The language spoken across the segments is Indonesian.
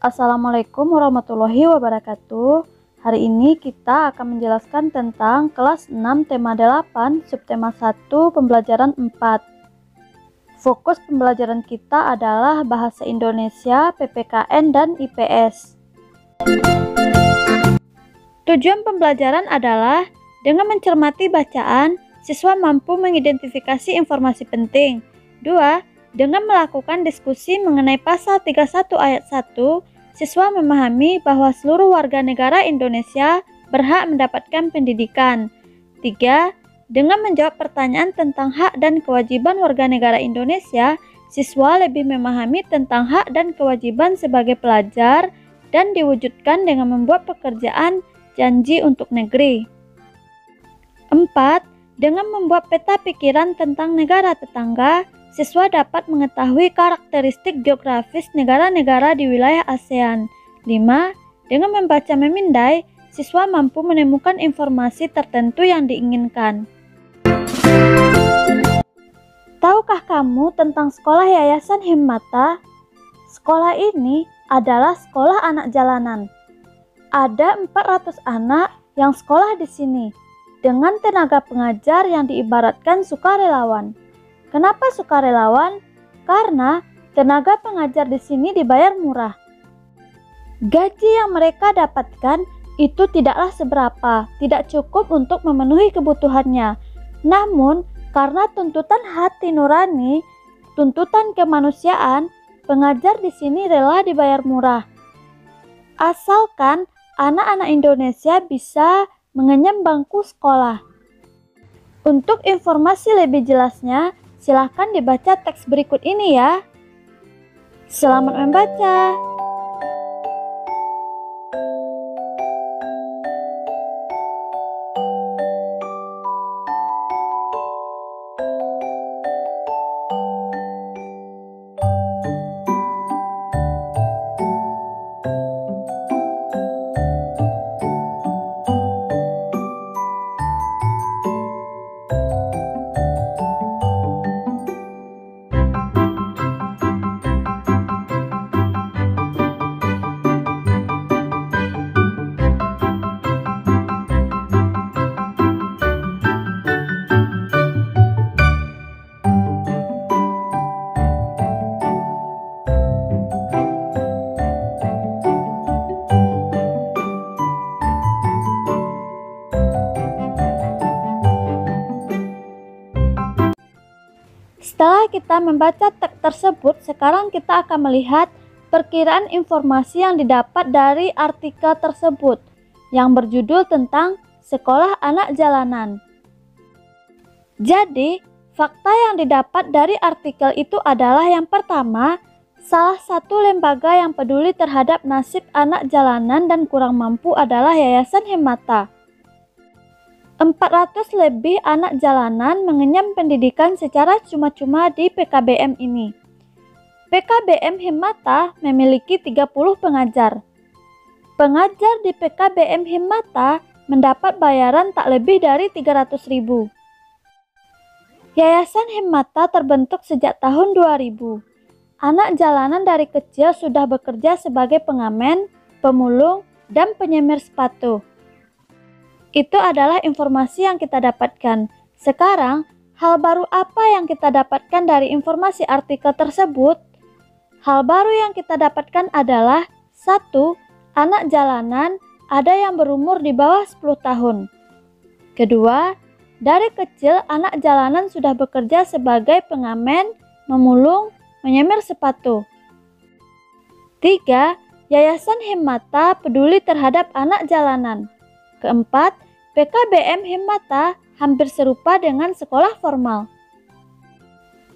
Assalamualaikum warahmatullahi wabarakatuh. Hari ini kita akan menjelaskan tentang kelas 6 tema 8 subtema 1 pembelajaran 4. Fokus pembelajaran kita adalah bahasa Indonesia, PPKN, dan IPS. Tujuan pembelajaran adalah dengan mencermati bacaan, siswa mampu mengidentifikasi informasi penting. 2. Dengan melakukan diskusi mengenai pasal 31 ayat 1, siswa memahami bahwa seluruh warga negara Indonesia berhak mendapatkan pendidikan. 3. Dengan menjawab pertanyaan tentang hak dan kewajiban warga negara Indonesia, siswa lebih memahami tentang hak dan kewajiban sebagai pelajar dan diwujudkan dengan membuat pekerjaan janji untuk negeri. 4. Dengan membuat peta pikiran tentang negara tetangga, siswa dapat mengetahui karakteristik geografis negara-negara di wilayah ASEAN. 5. Dengan membaca memindai, siswa mampu menemukan informasi tertentu yang diinginkan. Tahukah kamu tentang sekolah Yayasan Himmata? Sekolah ini adalah sekolah anak jalanan. Ada 400 anak yang sekolah di sini, dengan tenaga pengajar yang diibaratkan sukarelawan. Kenapa sukarelawan? Karena tenaga pengajar di sini dibayar murah. Gaji yang mereka dapatkan itu tidaklah seberapa, tidak cukup untuk memenuhi kebutuhannya. Namun, karena tuntutan hati nurani, tuntutan kemanusiaan, pengajar di sini rela dibayar murah. Asalkan anak-anak Indonesia bisa mengenyam bangku sekolah. Untuk informasi lebih jelasnya, silahkan dibaca teks berikut ini ya. Selamat membaca. Setelah kita membaca teks tersebut, sekarang kita akan melihat perkiraan informasi yang didapat dari artikel tersebut yang berjudul tentang sekolah anak jalanan. Jadi, fakta yang didapat dari artikel itu adalah yang pertama, salah satu lembaga yang peduli terhadap nasib anak jalanan dan kurang mampu adalah Yayasan Himmata. 400 lebih anak jalanan mengenyam pendidikan secara cuma-cuma di PKBM ini. PKBM Himmata memiliki 30 pengajar. Pengajar di PKBM Himmata mendapat bayaran tak lebih dari 300.000. Yayasan Himmata terbentuk sejak tahun 2000. Anak jalanan dari kecil sudah bekerja sebagai pengamen, pemulung, dan penyemir sepatu. Itu adalah informasi yang kita dapatkan. Sekarang, hal baru apa yang kita dapatkan dari informasi artikel tersebut? Hal baru yang kita dapatkan adalah 1. Anak jalanan ada yang berumur di bawah 10 tahun. Kedua, dari kecil anak jalanan sudah bekerja sebagai pengamen, memulung, menyemir sepatu. 3. Yayasan Himmata peduli terhadap anak jalanan. Keempat, PKBM Himmata hampir serupa dengan sekolah formal.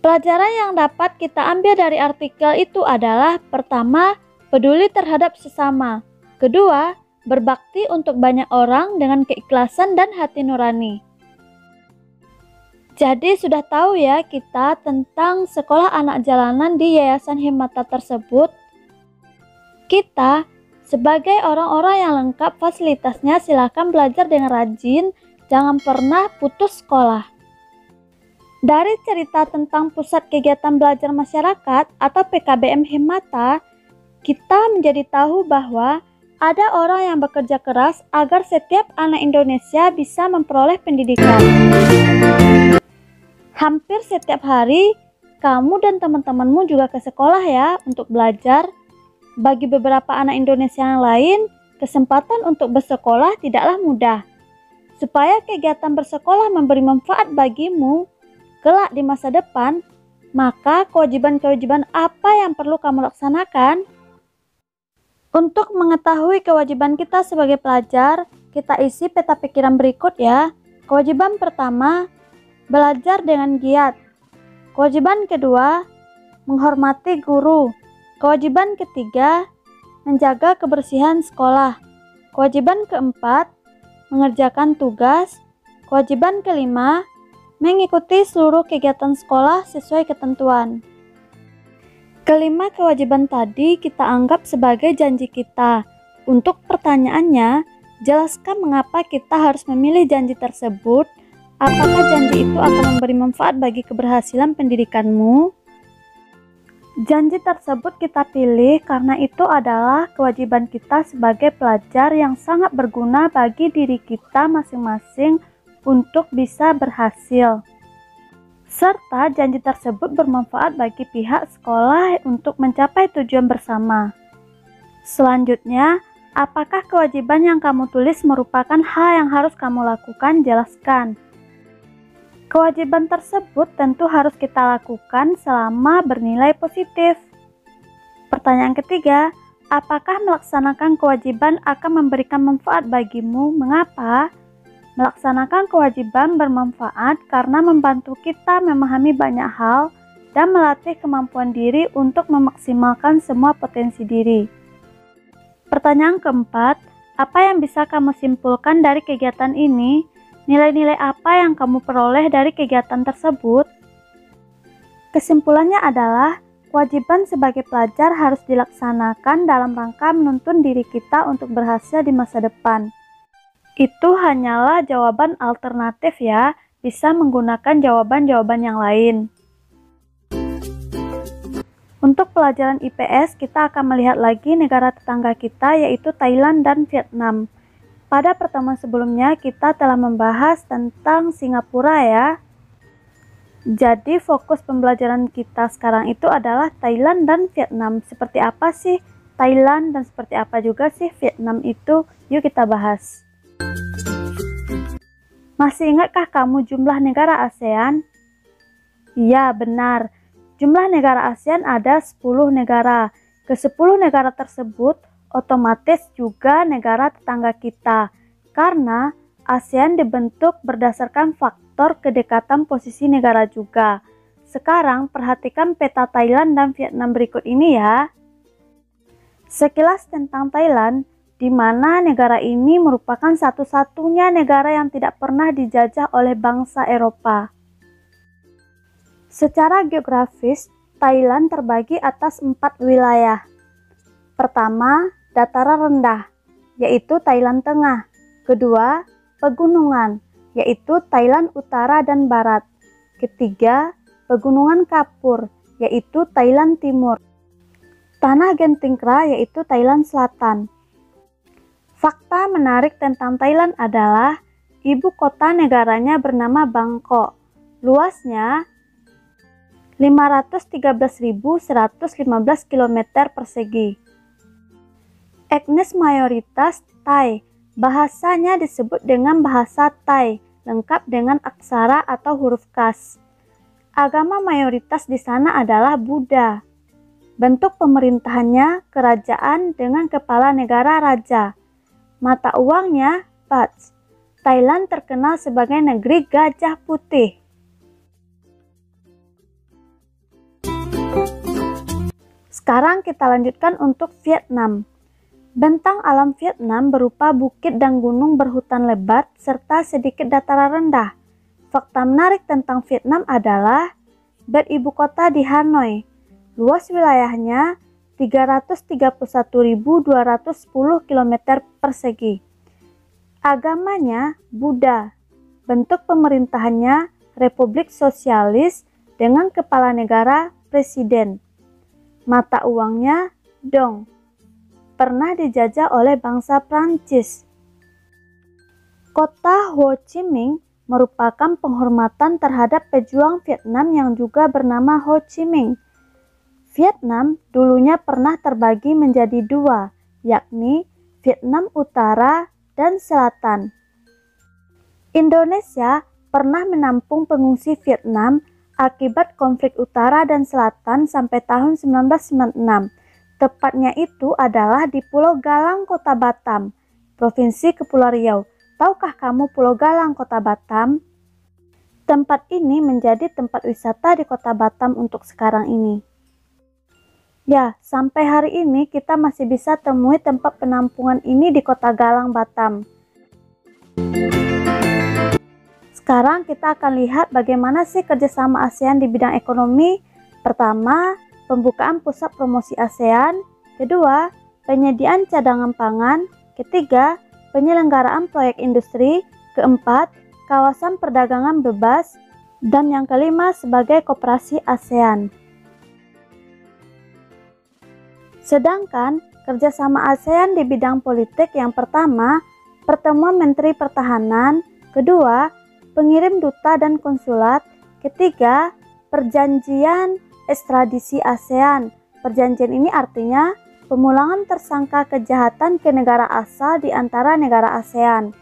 Pelajaran yang dapat kita ambil dari artikel itu adalah pertama, peduli terhadap sesama. Kedua, berbakti untuk banyak orang dengan keikhlasan dan hati nurani. Jadi sudah tahu ya kita tentang sekolah anak jalanan di Yayasan Himmata tersebut. Kita sebagai orang-orang yang lengkap fasilitasnya, silakan belajar dengan rajin, jangan pernah putus sekolah. Dari cerita tentang Pusat Kegiatan Belajar Masyarakat atau PKBM Himmata, kita menjadi tahu bahwa ada orang yang bekerja keras agar setiap anak Indonesia bisa memperoleh pendidikan. Hampir setiap hari, kamu dan teman-temanmu juga ke sekolah ya untuk belajar. Bagi beberapa anak Indonesia yang lain, kesempatan untuk bersekolah tidaklah mudah. Supaya kegiatan bersekolah memberi manfaat bagimu kelak di masa depan, maka kewajiban-kewajiban apa yang perlu kamu laksanakan? Untuk mengetahui kewajiban kita sebagai pelajar, kita isi peta pikiran berikut ya. Kewajiban pertama, belajar dengan giat. Kewajiban kedua, menghormati guru. Kewajiban ketiga, menjaga kebersihan sekolah. Kewajiban keempat, mengerjakan tugas. Kewajiban kelima, mengikuti seluruh kegiatan sekolah sesuai ketentuan. Kelima kewajiban tadi kita anggap sebagai janji kita. Untuk pertanyaannya, jelaskan mengapa kita harus memilih janji tersebut. Apakah janji itu akan memberi manfaat bagi keberhasilan pendidikanmu? Janji tersebut kita pilih karena itu adalah kewajiban kita sebagai pelajar yang sangat berguna bagi diri kita masing-masing untuk bisa berhasil. Serta janji tersebut bermanfaat bagi pihak sekolah untuk mencapai tujuan bersama. Selanjutnya, apakah kewajiban yang kamu tulis merupakan hal yang harus kamu lakukan? Jelaskan. Kewajiban tersebut tentu harus kita lakukan selama bernilai positif. Pertanyaan ketiga, apakah melaksanakan kewajiban akan memberikan manfaat bagimu? Mengapa? Melaksanakan kewajiban bermanfaat karena membantu kita memahami banyak hal dan melatih kemampuan diri untuk memaksimalkan semua potensi diri. Pertanyaan keempat, apa yang bisa kamu simpulkan dari kegiatan ini? Nilai-nilai apa yang kamu peroleh dari kegiatan tersebut? Kesimpulannya adalah, kewajiban sebagai pelajar harus dilaksanakan dalam rangka menuntun diri kita untuk berhasil di masa depan. Itu hanyalah jawaban alternatif ya, bisa menggunakan jawaban-jawaban yang lain. Untuk pelajaran IPS, kita akan melihat lagi negara tetangga kita yaitu Thailand dan Vietnam. Pada pertemuan sebelumnya, kita telah membahas tentang Singapura ya. Jadi fokus pembelajaran kita sekarang itu adalah Thailand dan Vietnam. Seperti apa sih Thailand dan seperti apa juga sih Vietnam itu? Yuk kita bahas. Masih ingatkah kamu jumlah negara ASEAN? Iya, benar. Jumlah negara ASEAN ada 10 negara. Ke-10 negara tersebut otomatis juga negara tetangga kita. Karena ASEAN dibentuk berdasarkan faktor kedekatan posisi negara juga. Sekarang perhatikan peta Thailand dan Vietnam berikut ini ya. Sekilas tentang Thailand, di mana negara ini merupakan satu-satunya negara yang tidak pernah dijajah oleh bangsa Eropa. Secara geografis, Thailand terbagi atas 4 wilayah. Pertama, dataran rendah, yaitu Thailand Tengah. Kedua, pegunungan, yaitu Thailand Utara dan Barat. Ketiga, pegunungan kapur, yaitu Thailand Timur. Tanah Gentingkra, yaitu Thailand Selatan. Fakta menarik tentang Thailand adalah ibu kota negaranya bernama Bangkok. Luasnya 513.115 km persegi. Etnis mayoritas Thai. Bahasanya disebut dengan bahasa Thai, lengkap dengan aksara atau huruf khas. Agama mayoritas di sana adalah Buddha. Bentuk pemerintahannya kerajaan dengan kepala negara raja. Mata uangnya baht. Thailand terkenal sebagai negeri gajah putih. Sekarang kita lanjutkan untuk Vietnam. Bentang alam Vietnam berupa bukit dan gunung berhutan lebat serta sedikit dataran rendah. Fakta menarik tentang Vietnam adalah beribu kota di Hanoi. Luas wilayahnya 331.210 km persegi. Agamanya Buddha. Bentuk pemerintahannya Republik Sosialis dengan kepala negara presiden. Mata uangnya Dong pernah dijajah oleh bangsa Prancis. Kota Ho Chi Minh merupakan penghormatan terhadap pejuang Vietnam yang juga bernama Ho Chi Minh. Vietnam dulunya pernah terbagi menjadi dua, yakni Vietnam Utara dan Selatan. Indonesia pernah menampung pengungsi Vietnam akibat konflik Utara dan Selatan sampai tahun 1996. Tepatnya itu adalah di Pulau Galang, Kota Batam, Provinsi Kepulauan Riau. Tahukah kamu Pulau Galang, Kota Batam? Tempat ini menjadi tempat wisata di Kota Batam untuk sekarang ini. Ya, sampai hari ini kita masih bisa temui tempat penampungan ini di Kota Galang, Batam. Sekarang kita akan lihat bagaimana sih kerjasama ASEAN di bidang ekonomi. Pertama, pembukaan pusat promosi ASEAN. Kedua, penyediaan cadangan pangan. Ketiga, penyelenggaraan proyek industri. Keempat, kawasan perdagangan bebas. Dan yang kelima, sebagai koperasi ASEAN. Sedangkan kerjasama ASEAN di bidang politik yang pertama, pertemuan Menteri Pertahanan. Kedua, pengirim duta dan konsulat. Ketiga, perjanjian ekstradisi ASEAN. Perjanjian ini artinya pemulangan tersangka kejahatan ke negara asal di antara negara ASEAN.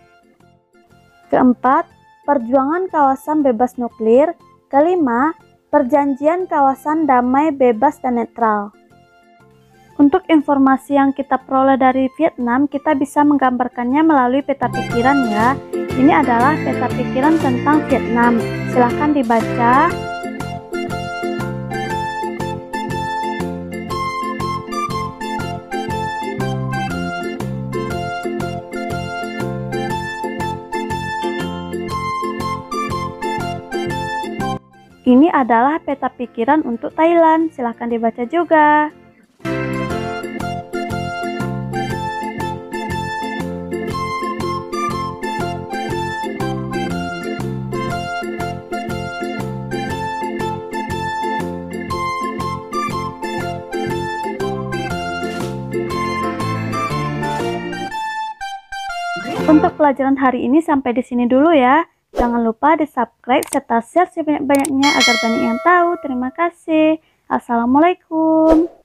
Keempat, perjuangan kawasan bebas nuklir. Kelima, perjanjian kawasan damai, bebas dan netral. Untuk informasi yang kita peroleh dari Vietnam, kita bisa menggambarkannya melalui peta pikiran ya. Ini adalah peta pikiran tentang Vietnam. Silahkan dibaca. Ini adalah peta pikiran untuk Thailand. Silahkan dibaca juga. Untuk pelajaran hari ini sampai di sini dulu ya. Jangan lupa di-subscribe serta share sebanyak-banyaknya agar banyak yang tahu. Terima kasih. Assalamualaikum.